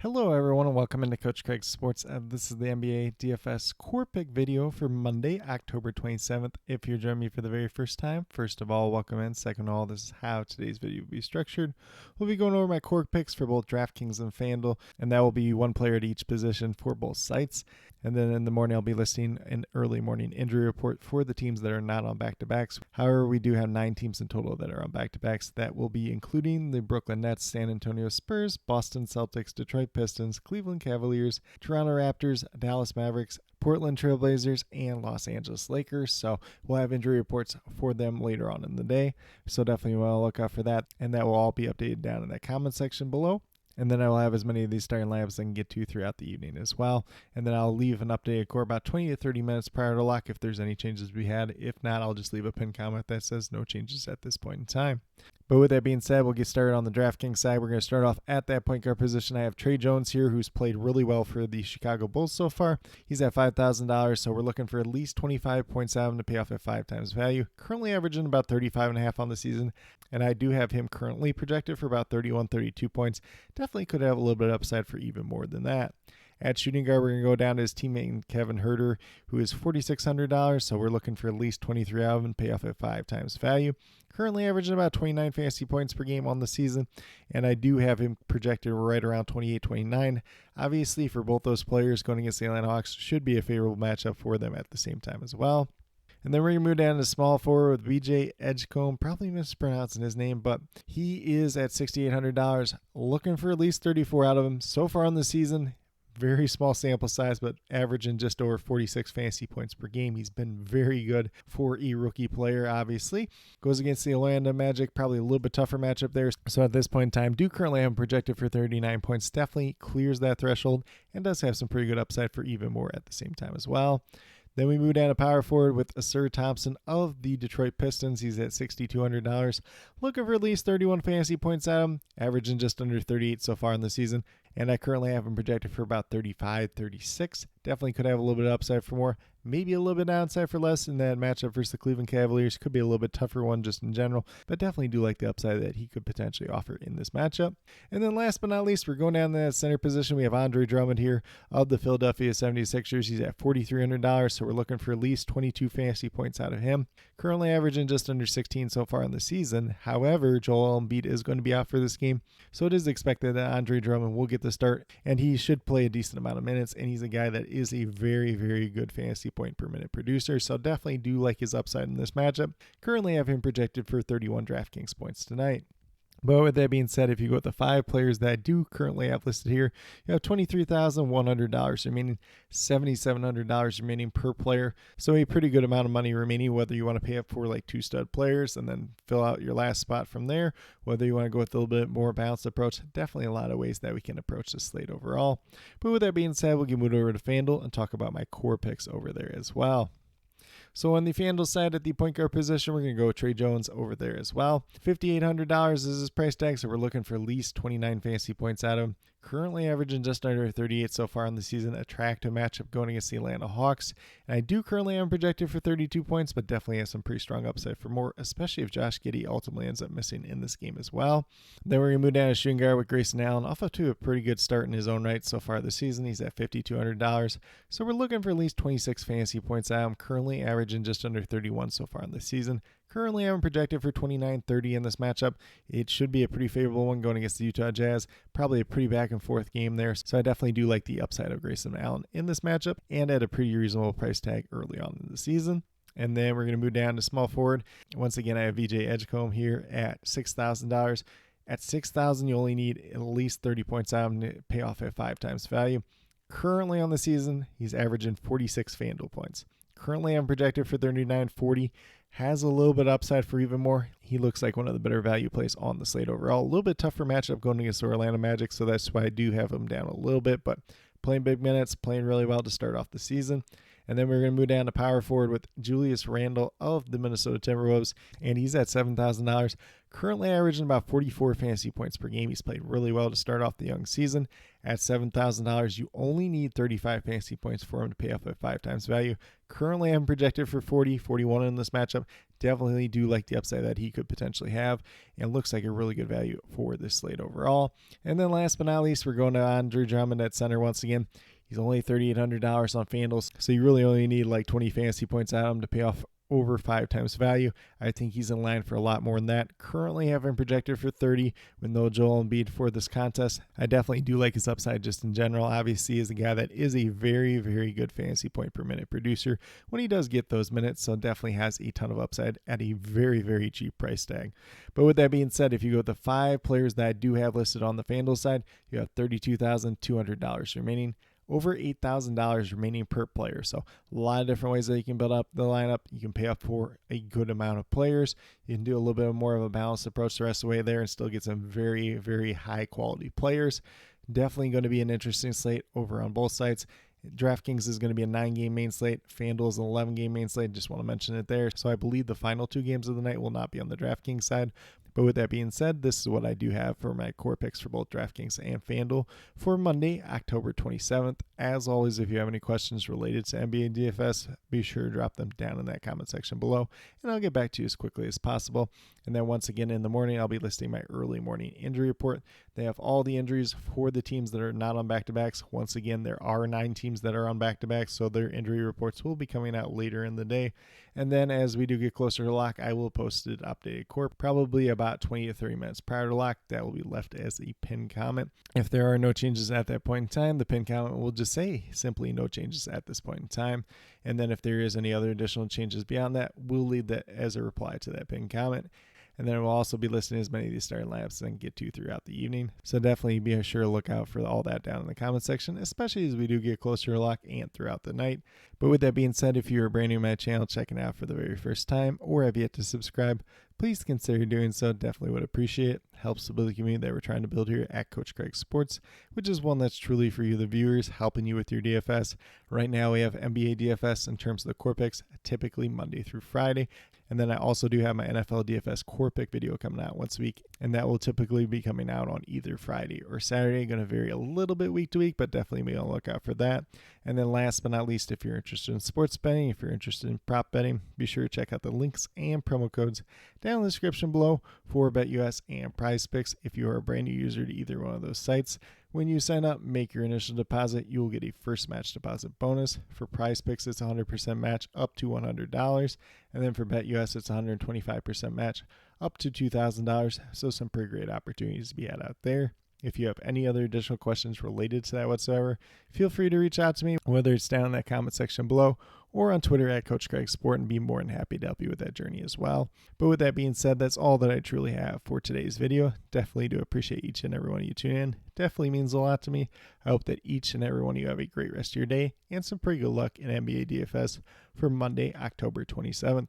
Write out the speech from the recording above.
Hello everyone and welcome into Coach Craig's Sports. This is the NBA DFS Core Pick video for Monday, October 27th. If you're joining me for the very first time, first of all, welcome in. Second of all, this is how today's video will be structured. We'll be going over my core picks for both DraftKings and FanDuel, and that will be one player at each position for both sites. And then in the morning, I'll be listing an early morning injury report for the teams that are not on back-to-backs. However, we do have 9 teams in total that are on back-to-backs. That will be including the Brooklyn Nets, San Antonio Spurs, Boston Celtics, Detroit Pistons, Cleveland Cavaliers, Toronto Raptors, Dallas Mavericks, Portland Trail Blazers, and Los Angeles Lakers. So we'll have injury reports for them later on in the day. So definitely want to look out for that. And that will all be updated down in that comment section below. And then I will have as many of these starting lineups as I can get to throughout the evening as well. And then I'll leave an updated core about 20 to 30 minutes prior to lock if there's any changes we had. If not, I'll just leave a pinned comment that says no changes at this point in time. But with that being said, we'll get started on the DraftKings side. We're going to start off at that point guard position. I have Trey Jones here, who's played really well for the Chicago Bulls so far. He's at $5,000, so we're looking for at least 25.7 to pay off at 5 times value. Currently averaging about 35.5 on the season, and I do have him currently projected for about 31, 32 points. Definitely could have a little bit of upside for even more than that. At shooting guard, we're going to go down to his teammate Kevin Huerter, who is $4,600, so we're looking for at least 23 out of him, pay off at 5 times value. Currently averaging about 29 fantasy points per game on the season, and I do have him projected right around 28, 29. Obviously, for both those players, going against the Atlanta Hawks should be a favorable matchup for them at the same time as well. And then we're going to move down to small forward with BJ Edgecombe. Probably mispronouncing his name, but he is at $6,800. Looking for at least 34 out of him. So far on the season, very small sample size, but averaging just over 46 fantasy points per game. He's been very good for a rookie player, obviously. Goes against the Orlando Magic, probably a little bit tougher matchup there. So at this point in time, do currently have him projected for 39 points. Definitely clears that threshold and does have some pretty good upside for even more at the same time as well. Then we move down to power forward with Asir Thompson of the Detroit Pistons. He's at $6,200. Looking for at least 31 fantasy points at him, averaging just under 38 so far in the season. And I currently have him projected for about 35, 36. Definitely could have a little bit of upside for more, maybe a little bit downside for less in that matchup versus the Cleveland Cavaliers. Could be a little bit tougher one just in general, but definitely do like the upside that he could potentially offer in this matchup. And then last but not least, we're going down to that center position. We have Andre Drummond here of the Philadelphia 76ers. He's at $4,300, so we're looking for at least 22 fantasy points out of him. Currently averaging just under 16 so far in the season. However, Joel Embiid is going to be out for this game, so it is expected that Andre Drummond will get the start, and he should play a decent amount of minutes, and he's a guy that is a very, very good fantasy point per minute producer, so definitely do like his upside in this matchup. Currently have him projected for 31 DraftKings points tonight. But with that being said, if you go with the 5 players that I do currently have listed here, you have $23,100 remaining, $7,700 remaining per player. So a pretty good amount of money remaining, whether you want to pay up for like 2 stud players and then fill out your last spot from there, whether you want to go with a little bit more balanced approach. Definitely a lot of ways that we can approach this slate overall. But with that being said, we'll get moved over to FanDuel and talk about my core picks over there as well. So on the FanDuel side at the point guard position, we're going to go with Trey Jones over there as well. $5,800 is his price tag, so we're looking for at least 29 fantasy points out of him. Currently averaging just under 38 so far in the season. Attractive matchup going against the Atlanta Hawks. And I do currently have him projected for 32 points, but definitely has some pretty strong upside for more, especially if Josh Giddey ultimately ends up missing in this game as well. Then we're going to move down to shooting guard with Grayson Allen, off to a pretty good start in his own right so far this season. He's at $5,200. So we're looking for at least 26 fantasy points out of him. Currently averaging just under 31 so far in the season. Currently, I'm projected for 29-30 in this matchup. It should be a pretty favorable one going against the Utah Jazz. Probably a pretty back and forth game there. So I definitely do like the upside of Grayson Allen in this matchup and at a pretty reasonable price tag early on in the season. And then we're going to move down to small forward. Once again, I have VJ Edgecombe here at $6,000. At $6,000, you only need at least 30 points out and pay off at 5 times value. Currently on the season, he's averaging 46 FanDuel points. Currently, I'm projected for 39.40. Has a little bit upside for even more. He looks like one of the better value plays on the slate overall. A little bit tougher matchup going against the Orlando Magic, so that's why I do have him down a little bit. But playing big minutes, playing really well to start off the season. And then we're going to move down to power forward with Julius Randle of the Minnesota Timberwolves, and he's at $7,000. Currently averaging about 44 fantasy points per game. He's played really well to start off the young season, At $7,000, you only need 35 fantasy points for him to pay off at 5 times value. Currently, I'm projected for 40, 41 in this matchup. Definitely do like the upside that he could potentially have, and looks like a really good value for this slate overall. And then last but not least, we're going to Andre Drummond at center once again. He's only $3,800 on FanDuel, so you really only need like 20 fantasy points out of him to pay off over 5 times value. I think he's in line for a lot more than that. Currently have him projected for 30 with no Joel Embiid for this contest. I definitely do like his upside just in general. Obviously, is a guy that is a very, very good fantasy point per minute producer when he does get those minutes, so definitely has a ton of upside at a very, very cheap price tag. But with that being said, if you go with the 5 players that I do have listed on the FanDuel side, you have $32,200 remaining. Over $8,000 remaining per player. So a lot of different ways that you can build up the lineup. You can pay up for a good amount of players. You can do a little bit more of a balanced approach the rest of the way there and still get some very, very high quality players. Definitely going to be an interesting slate over on both sides. DraftKings is going to be a 9-game main slate. FanDuel is an 11-game main slate. Just want to mention it there. So I believe the final 2 games of the night will not be on the DraftKings side. But with that being said, this is what I do have for my core picks for both DraftKings and FanDuel for Monday, October 27th. As always, if you have any questions related to NBA DFS, be sure to drop them down in that comment section below, and I'll get back to you as quickly as possible. And then once again in the morning, I'll be listing my early morning injury report. They have all the injuries for the teams that are not on back-to-backs. Once again, there are 9 teams that are on back-to-backs, so their injury reports will be coming out later in the day. And then as we do get closer to lock, I will post an updated core probably about 20 to 30 minutes prior to lock. That will be left as a pinned comment. If there are no changes at that point in time, the pinned comment will just say simply no changes at this point in time. And then if there is any other additional changes beyond that, we'll leave that as a reply to that pinned comment. And then we'll also be listing as many of these starting lineups as I can get to throughout the evening. So definitely be sure to look out for all that down in the comment section, especially as we do get closer to lock and throughout the night. But with that being said, if you're brand new to my channel, checking out for the very first time, or have yet to subscribe, please consider doing so. Definitely would appreciate it. Helps to build the community that we're trying to build here at Coach Craig Sports, which is one that's truly for you, the viewers, helping you with your DFS. Right now we have NBA DFS in terms of the core picks, typically Monday through Friday. And then I also do have my NFL DFS core pick video coming out once a week, and that will typically be coming out on either Friday or Saturday. Going to vary a little bit week to week, but definitely be on the lookout for that. And then last but not least, if you're interested in sports betting, if you're interested in prop betting, be sure to check out the links and promo codes down in the description below for BetUS and Prize Picks. If you are a brand new user to either one of those sites, when you sign up, make your initial deposit, you will get a first match deposit bonus. For Prize Picks, it's 100% match up to $100. And then for BetUS, it's 125% match up to $2,000. So some pretty great opportunities to be had out there. If you have any other additional questions related to that whatsoever, feel free to reach out to me, whether it's down in that comment section below or on Twitter at Coach Craig Sport, and be more than happy to help you with that journey as well. But with that being said, that's all that I truly have for today's video. Definitely do appreciate each and every one of you tuning in. Definitely means a lot to me. I hope that each and every one of you have a great rest of your day and some pretty good luck in NBA DFS for Monday, October 27th.